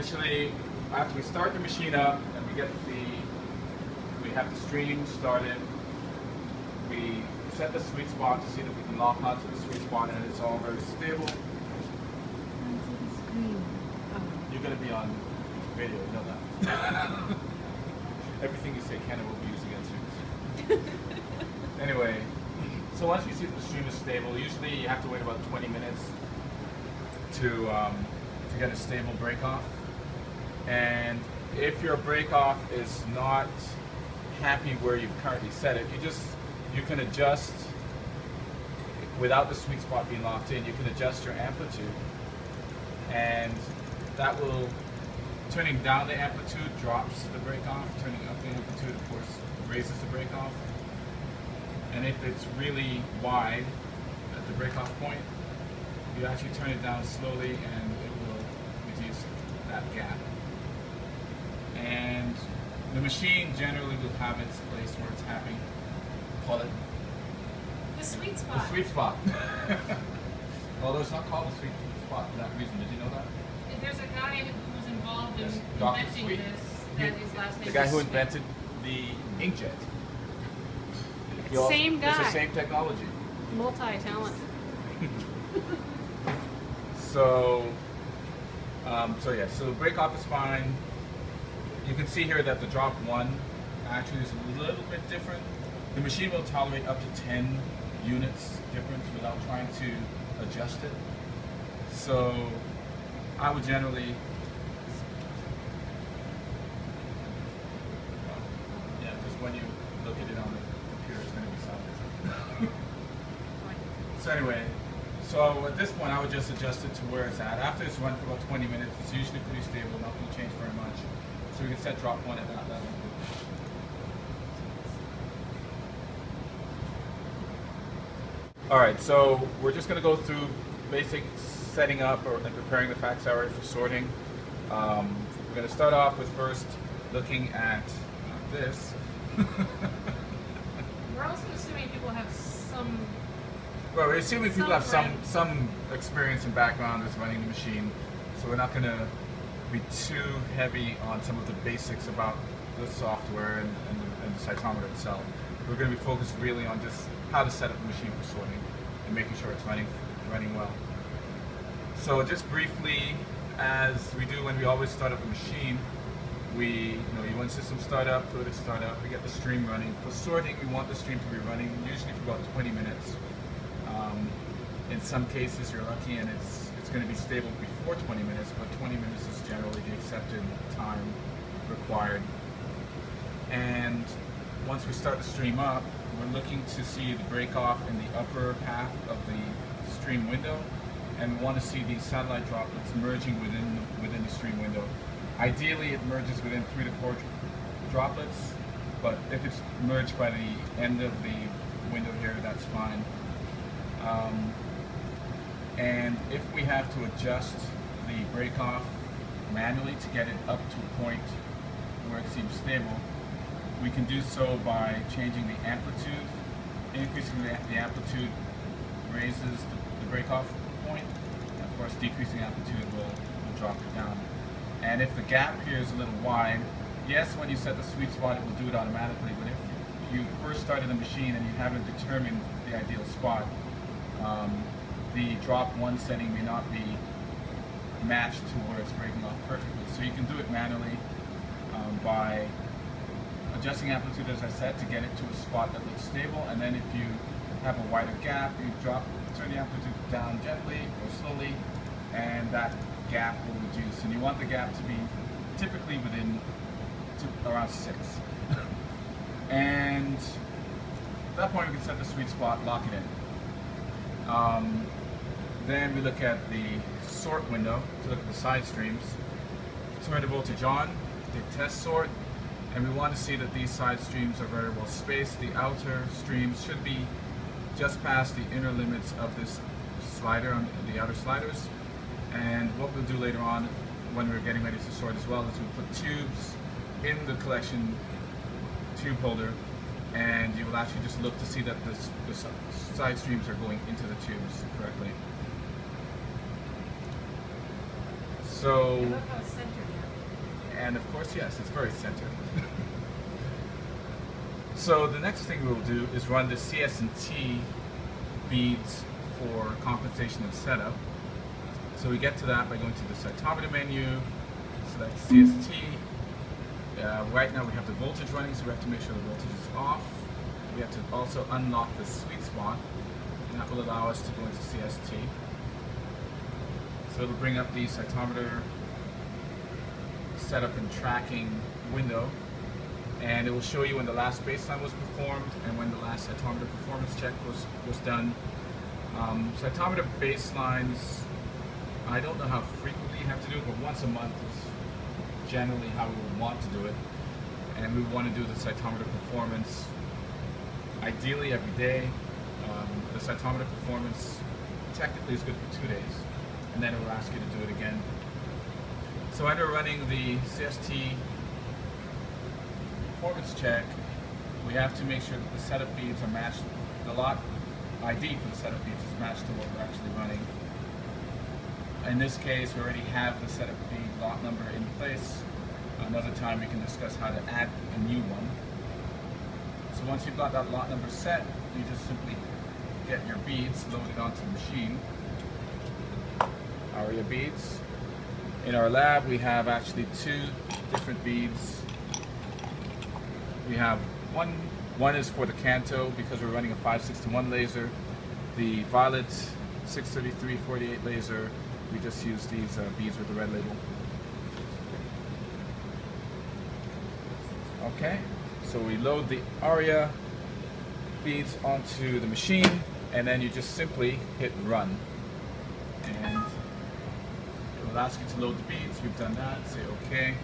initially, after we start the machine up and we have the stream started, we set the sweet spot to see that we can lock onto the sweet spot and it's all very stable. You're going to be on video, you know that. Everything you say, Kenna will be used against you. Anyway, so once we see that the stream is stable, usually you have to wait about 20 minutes to get a stable break-off. And if your break-off is not happy where you've currently set it, you can adjust, without the sweet spot being locked in, you can adjust your amplitude. And that will, turning down the amplitude drops the break-off, turning up the amplitude, of course, raises the break-off. And if it's really wide at the break-off point, you actually turn it down slowly and it will reduce that gap. And the machine generally will have its place where it's happy. Call it the sweet spot. The sweet spot. Although it's not called the sweet spot for that reason. Did you know that? There's a guy who was involved in inventing this, that his last name the guy is who Sweet. invented the inkjet. Same guy. It's the same technology. Multi-talented. So the break-off is fine. You can see here that the drop 1 actually is a little bit different. The machine will tolerate up to 10 units difference without trying to adjust it. So I would generally, just when you look at it on the computer, it's going to be solid. So anyway, so at this point I would just adjust it to where it's at. After it's run for about 20 minutes, it's usually pretty stable, not going to change very much. So we can set drop 1 at that level. Alright, so we're just going to go through basic setting up and preparing the FACS Aria for sorting. We're going to start off with first looking at this. We're also assuming people have some... Well, we're assuming people have some experience and background with running the machine, so we're not going to be too heavy on some of the basics about the software and the cytometer itself. We're going to be focused really on just how to set up the machine for sorting and making sure it's running well. So just briefly, as we do when we always start up a machine, you run system startup, fluid startup, we get the stream running. For sorting, we want the stream to be running usually for about 20 minutes. In some cases, you're lucky and it's going to be stable before 20 minutes, but 20 minutes is generally the accepted time required. And once we start the stream up, we're looking to see the break-off in the upper half of the stream window, and we want to see these satellite droplets merging within the stream window. Ideally, it merges within 3 to 4 droplets, but if it's merged by the end of the window here, that's fine. And if we have to adjust the break-off manually to get it up to a point where it seems stable, we can do so by changing the amplitude. Increasing the amplitude raises the break-off point, and of course decreasing amplitude will drop it down. And if the gap here is a little wide, yes, when you set the sweet spot it will do it automatically, but if you first started the machine and you haven't determined the ideal spot, the drop 1 setting may not be matched to where it's breaking off perfectly. So you can do it manually by adjusting amplitude, as I said, to get it to a spot that looks stable, and then if you have a wider gap, you turn the amplitude down gently or slowly, and that gap will reduce. And you want the gap to be typically within around 6. And at that point we can set the sweet spot, lock it in. Then we look at the sort window to look at the side streams. Turn the voltage on, hit test sort, and we want to see that these side streams are very well spaced. The outer streams should be just past the inner limits of this slider, on the outer sliders. And what we'll do later on when we're getting ready to sort as well is we'll put tubes in the collection tube holder, and you will actually just look to see that the side streams are going into the tubes correctly. So I love how centered And of course, yes, it's very centered. So the next thing we'll do is run the CS&T beads for compensation and setup. So we get to that by going to the cytometer menu, select CST. Right now we have the voltage running, so we have to make sure the voltage is off. We have to also unlock the sweet spot, and that will allow us to go into CST. So it'll bring up the cytometer setup and tracking window, and it will show you when the last baseline was performed and when the last cytometer performance check was done. Cytometer baselines, I don't know how frequently you have to do it, but once a month is generally how we would want to do it. And we want to do the cytometer performance ideally every day. The cytometer performance technically is good for 2 days, and then it will ask you to do it again. So under running the CST performance check, we have to make sure that the setup beads are matched. The lot ID for the setup beads is matched to what we're actually running. In this case, we already have the setup bead lot number in place. Another time we can discuss how to add a new one. So once you've got that lot number set, you just simply get your beads loaded onto the machine. Aria beads. In our lab, we have actually 2 different beads. We have one is for the Canto because we're running a 561 laser. The Violet 633-48 laser, we just use these beads with the red label. Okay, so we load the Aria beads onto the machine, and then you just simply hit run. And it will ask you to load the beads. We've done that, say OK.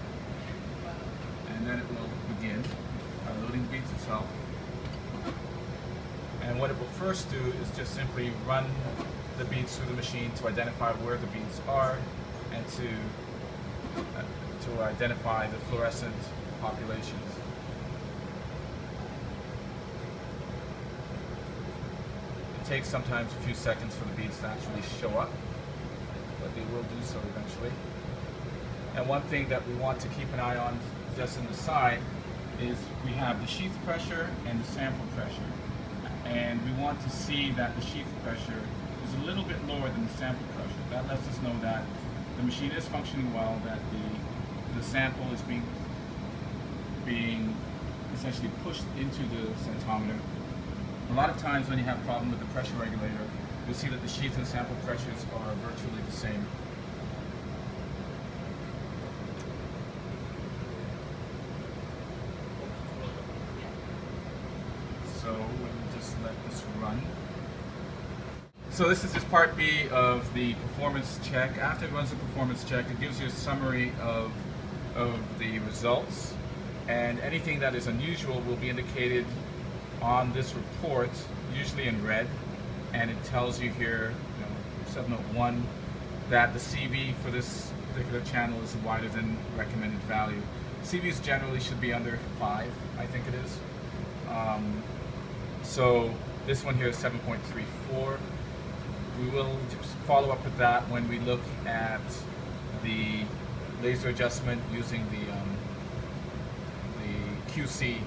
And then it will begin loading the beads itself. And what it will first do is just simply run the beads through the machine to identify where the beads are and to identify the fluorescent populations. It takes sometimes a few seconds for the beads to actually show up, but they will do so eventually. And one thing that we want to keep an eye on just on the side is we have the sheath pressure and the sample pressure. And we want to see that the sheath pressure is a little bit lower than the sample pressure. That lets us know that the machine is functioning well, that the sample is being essentially pushed into the cytometer. A lot of times when you have a problem with the pressure regulator, you'll see that the sheath and sample pressures are virtually the same. So we'll just let this run. So this is just part B of the performance check. After it runs the performance check, it gives you a summary of the results, and anything that is unusual will be indicated on this report, usually in red, and it tells you here, subnote 1, that the CV for this particular channel is wider than recommended value. CVs generally should be under 5, I think it is. So this one here is 7.34. We will follow up with that when we look at the laser adjustment using the QC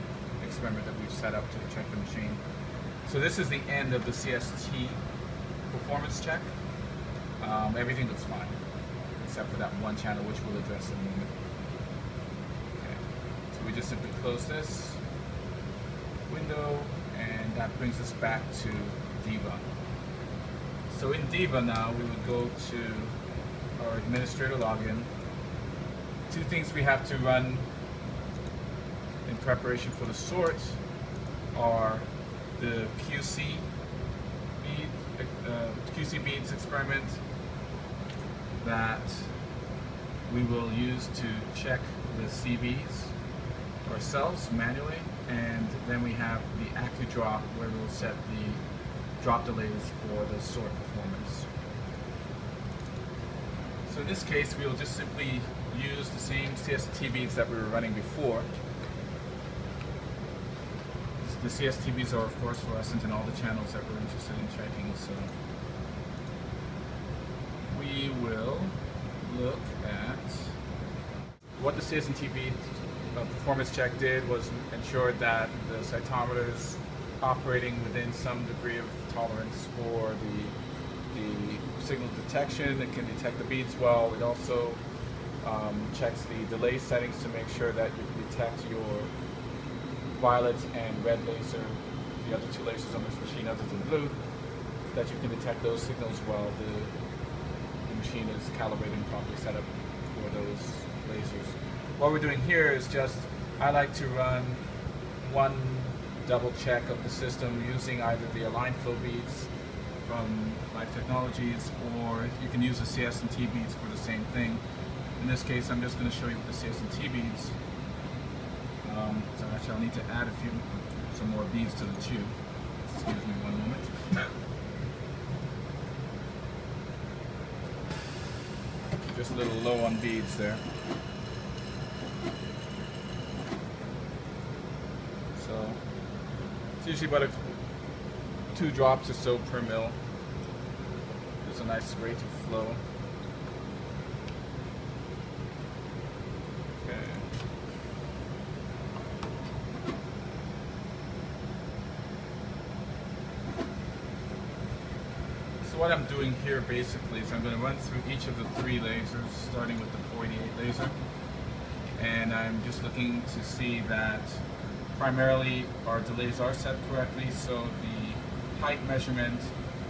experiment that we've set up to check the machine. So this is the end of the CST performance check. Everything looks fine, except for that one channel, which we'll address in a moment. Okay. So we just simply close this window, and that brings us back to Diva. So in Diva now, we would go to our administrator login. 2 things we have to run in preparation for the sort are the QC beads experiment that we will use to check the CVs ourselves manually, and then we have the AccuDrop where we'll set the drop delays for the sort performance. So in this case, we will just simply use the same CST beads that we were running before. The CST beads are of course fluorescent in all the channels that we're interested in checking, so we will look at what the CSNT bead performance check did was ensured that the cytometer is operating within some degree of tolerance for the signal detection. It can detect the beads well. It also checks the delay settings to make sure that you can detect your violet and red laser, the other two lasers on this machine other than blue, that you can detect those signals while the machine is calibrated and properly set up for those lasers. What we're doing here is just, I like to run one double check of the system using either the aligned flow beads from Life Technologies, or you can use the CSNT beads for the same thing. In this case, I'm just going to show you with the CSNT beads. So actually I'll need to add some more beads to the tube. Excuse me one moment. Just a little low on beads there. So it's usually about 2 drops or so per mil. There's a nice rate of flow. Okay. So what I'm doing here basically is I'm going to run through each of the 3 lasers, starting with the 488 laser, and I'm just looking to see that primarily our delays are set correctly, so the height measurement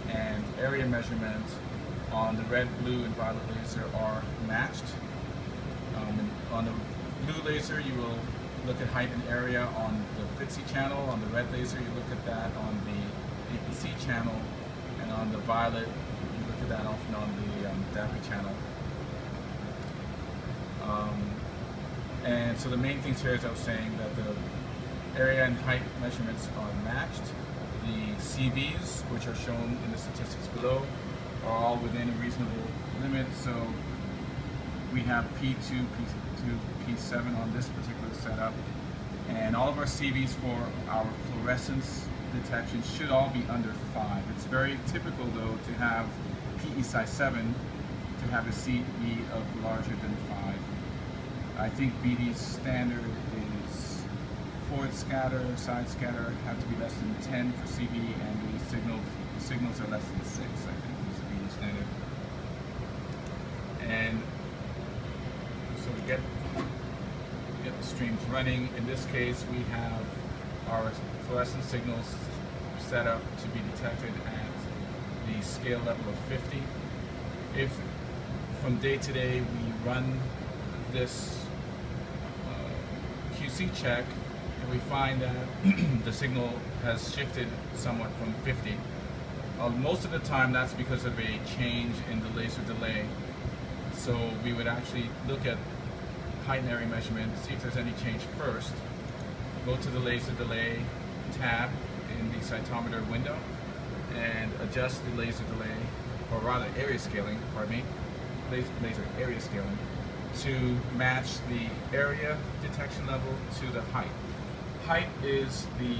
and area measurement on the red, blue, and violet laser are matched. On the blue laser, you will look at height and area on the FITC channel. On the red laser, you look at that on the APC channel, and on the violet, you look at that often on the DAPI channel. And so the main things here, as I was saying, that the area and height measurements are matched. The CVs, which are shown in the statistics below, are all within a reasonable limit. So we have P2, P2, P7 on this particular setup, and all of our CVs for our fluorescence detection should all be under 5. It's very typical though to have PE size 7 to have a CV of larger than 5. I think BD's standard is forward scatter, side scatter have to be less than 10 for CV, and the signals are less than 6, I think, is the BD standard. And so we get the streams running. In this case, we have our fluorescent signals set up to be detected at the scale level of 50. If from day to day we run this QC check and we find that the signal has shifted somewhat from 50, most of the time that's because of a change in the laser delay. So we would actually look at height and area measurement, see if there's any change first, go to the laser delay tab in the cytometer window and adjust the laser delay, or rather area scaling, pardon me, laser area scaling, to match the area detection level to the height. Height is the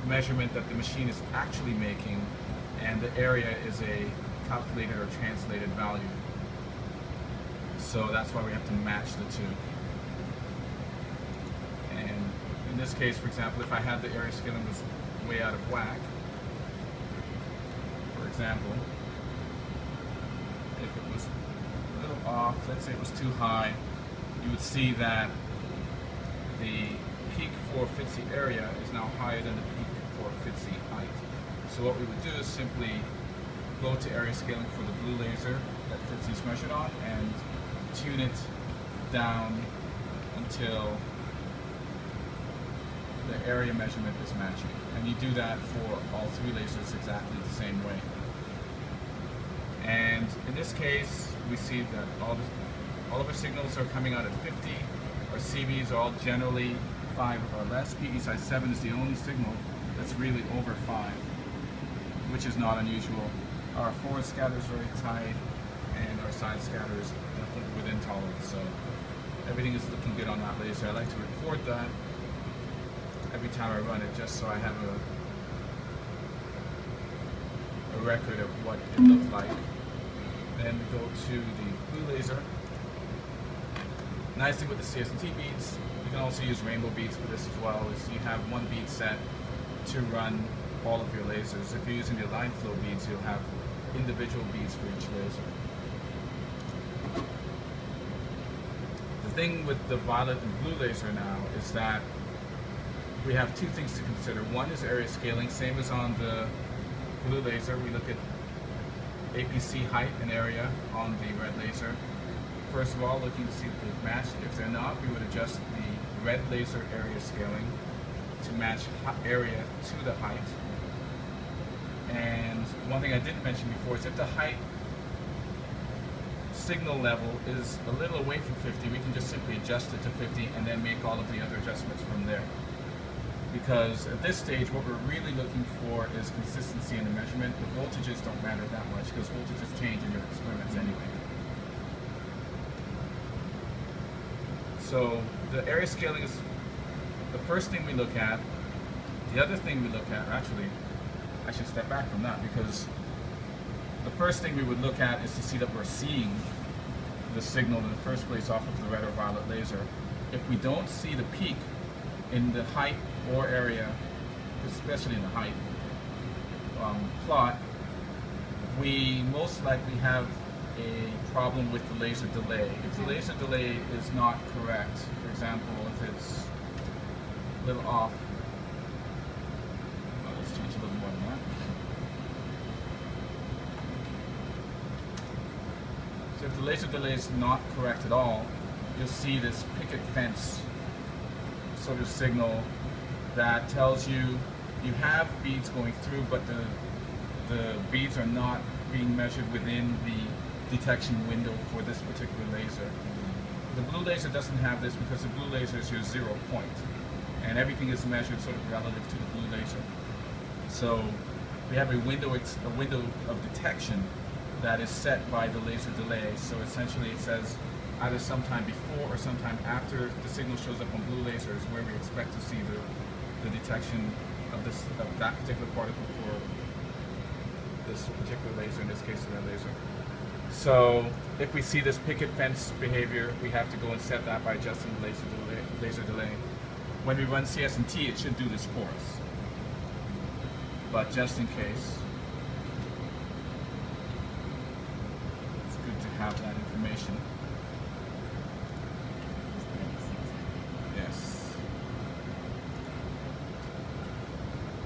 measurement that the machine is actually making, and the area is a calculated or translated value. So that's why we have to match the two. And in this case, for example, if I had the area scaling was way out of whack, for example, if it was a little off, let's say it was too high, you would see that the peak for FITC area is now higher than the peak for FITC height. So what we would do is simply go to area scaling for the blue laser that FITC is measured on and tune it down until the area measurement is matching. And you do that for all 3 lasers exactly the same way. And in this case, we see that all of our signals are coming out at 50. Our CVs are all generally 5 or less. PE size 7 is the only signal that's really over 5, which is not unusual. Our forward scatter is very tight, and our side scatter is definitely within tolerance. So everything is looking good on that laser. I like to record that every time I run it, just so I have a record of what it looked like. Then we go to the blue laser, Nice thing with the CST beads, you can also use rainbow beads for this as well, is you have one bead set to run all of your lasers. If you're using the line flow beads, you'll have individual beads for each laser. The thing with the violet and blue laser now is that we have two things to consider. One is area scaling, same as on the blue laser. We look at APC height and area on the red laser. First of all, looking to see if they've matched. If they're not, we would adjust the red laser area scaling to match area to the height. And one thing I didn't mention before is if the height signal level is a little away from 50, we can just simply adjust it to 50 and then make all of the other adjustments from there. Because at this stage, what we're really looking for is consistency in the measurement. The voltages don't matter that much because voltages change in your experiments anyway. So the area scaling is the first thing we look at. The other thing we look at, actually, I should step back from that, because the first thing we would look at is to see that we're seeing the signal in the first place off of the red or violet laser. If we don't see the peak in the height or area, especially in the height plot, we most likely have a problem with the laser delay. If the laser delay is not correct, for example, if it's a little off, well, let's change a little more than that. So if the laser delay is not correct at all, you'll see this picket fence sort of signal that tells you you have beads going through, but the beads are not being measured within the detection window for this particular laser. The blue laser doesn't have this because the blue laser is your 0 point, and everything is measured sort of relative to the blue laser. So we have a window of detection that is set by the laser delay. So essentially it says either sometime before or sometime after the signal shows up on blue laser is where we expect to see the detection of that particular particle for this particular laser, in this case the red laser. So if we see this picket fence behavior, we have to go and set that by adjusting the laser delay. When we run CS&T, it should do this for us. But just in case, it's good to have that information. Yes.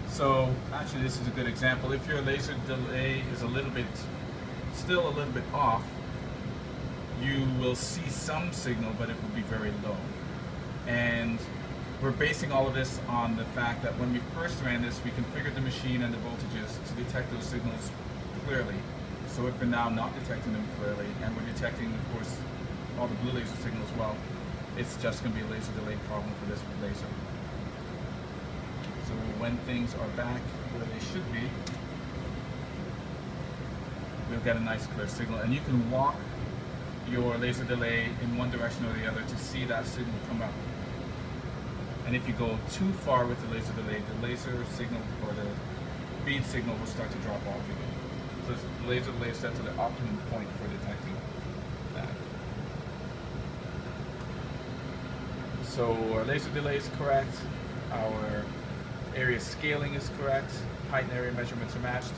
So actually this is a good example. If your laser delay is still a little bit off, you will see some signal, but it will be very low. And we're basing all of this on the fact that when we first ran this, we configured the machine and the voltages to detect those signals clearly. So if we're now not detecting them clearly, and we're detecting, of course, all the blue laser signals as well, it's just going to be a laser delay problem for this laser. So when things are back where they should be, we'll get a nice clear signal, and you can walk your laser delay in one direction or the other to see that signal come up. And if you go too far with the laser delay, the laser signal or the bead signal will start to drop off again. So the laser delay is set to the optimum point for detecting that. So our laser delay is correct, our area scaling is correct, height and area measurements are matched,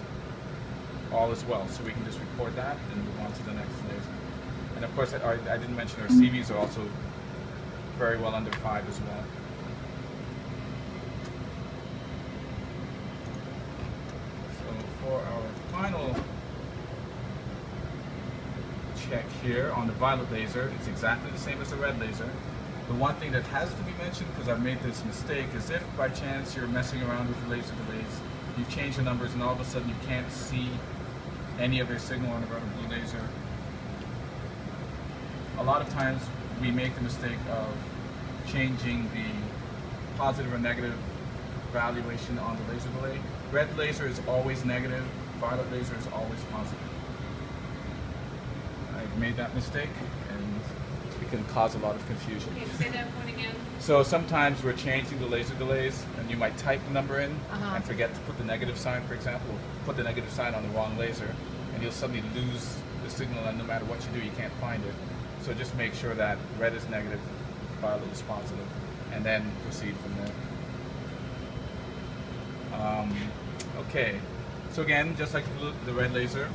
all is well. So we can just record that and move on to the next laser. And of course, I didn't mention our CVs are also very well under 5 as well. So for our final check here on the violet laser, it's exactly the same as the red laser. The one thing that has to be mentioned, because I've made this mistake, is if by chance you're messing around with the laser delays, you change the numbers and all of a sudden you can't see any of your signal on the red or blue laser. A lot of times we make the mistake of changing the positive or negative valuation on the laser delay. Red laser is always negative, violet laser is always positive. I've made that mistake and it can cause a lot of confusion. Okay, say that one again. So sometimes we're changing the laser delays and you might type the number in and forget to put the negative sign, for example, put the negative sign on the wrong laser and you'll suddenly lose the signal, and no matter what you do, you can't find it. So just make sure that red is negative, violet is positive, and then proceed from there. Okay, so again, just like the red laser,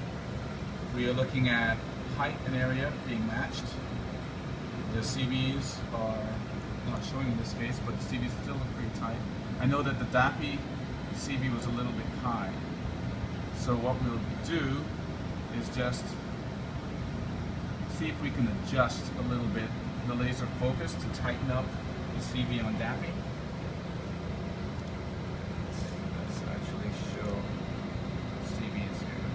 we are looking at height and area being matched. The CVs are not showing in this case, but the CVs still look pretty tight. I know that the DAPI CV was a little bit high. So what we'll do is just see if we can adjust a little bit the laser focus to tighten up the CV on DAPI. Let's actually show CVs here.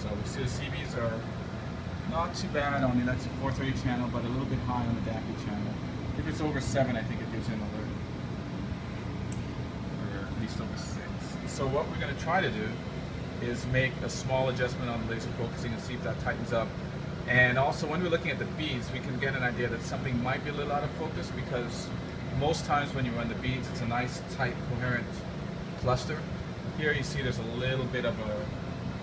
So we see the CVs are not too bad on the Alexa 430 channel, but a little bit high on the DAPI channel. If it's over 7, I think it gives you an alert. Or at least over 6. So what we're going to try to do is make a small adjustment on the laser focusing and see if that tightens up. And also when we're looking at the beads, we can get an idea that something might be a little out of focus, because most times when you run the beads, it's a nice, tight, coherent cluster. Here you see there's a little bit of a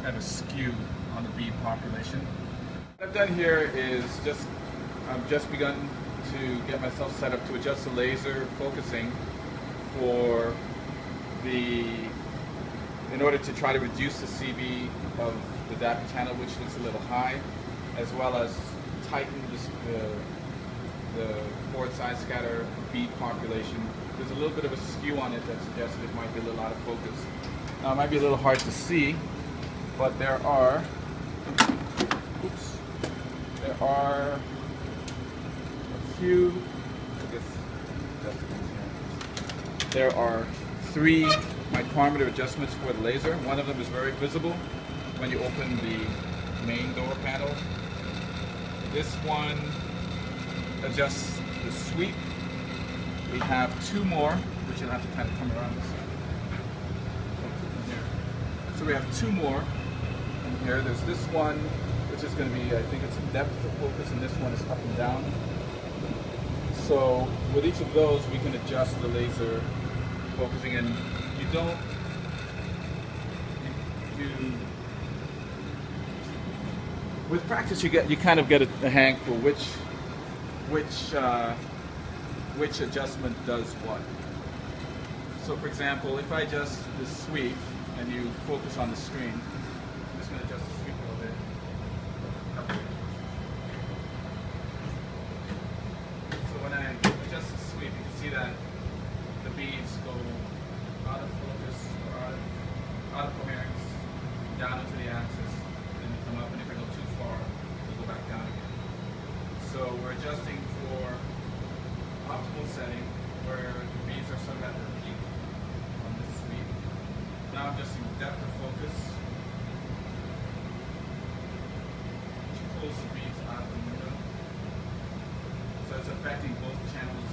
kind of skew on the bead population. What I've done here is I've just begun to get myself set up to adjust the laser focusing in order to try to reduce the CV of the DAPI channel, which looks a little high, as well as tighten the forward side scatter bead population. There's a little bit of a skew on it that suggests it might be a little out of focus. Now it might be a little hard to see, but there are a few, there are 3 micrometer adjustments for the laser. One of them is very visible when you open the main door panel. This one adjusts the sweep. We have 2 more, which you'll have to kind of come around this side. So we have 2 more in here. There's this one, which is going to be, I think it's depth of focus, and this one is up and down. So with each of those, we can adjust the laser focusing, and with practice you kind of get a hang for which adjustment does what. So for example, if I adjust the sweep and you focus on the screen, I'm just going to adjust the sweep a little bit. So when I adjust the sweep, you can see that the beads go out of focus, or out of coherence, down into the axis, then you come up, and if I go too far, you go back down again. So we're adjusting for optimal setting, where the beads are sort of at their peak on this sweep. Now I'm adjusting depth of focus, which pulls the beads out of the window. So it's affecting both channels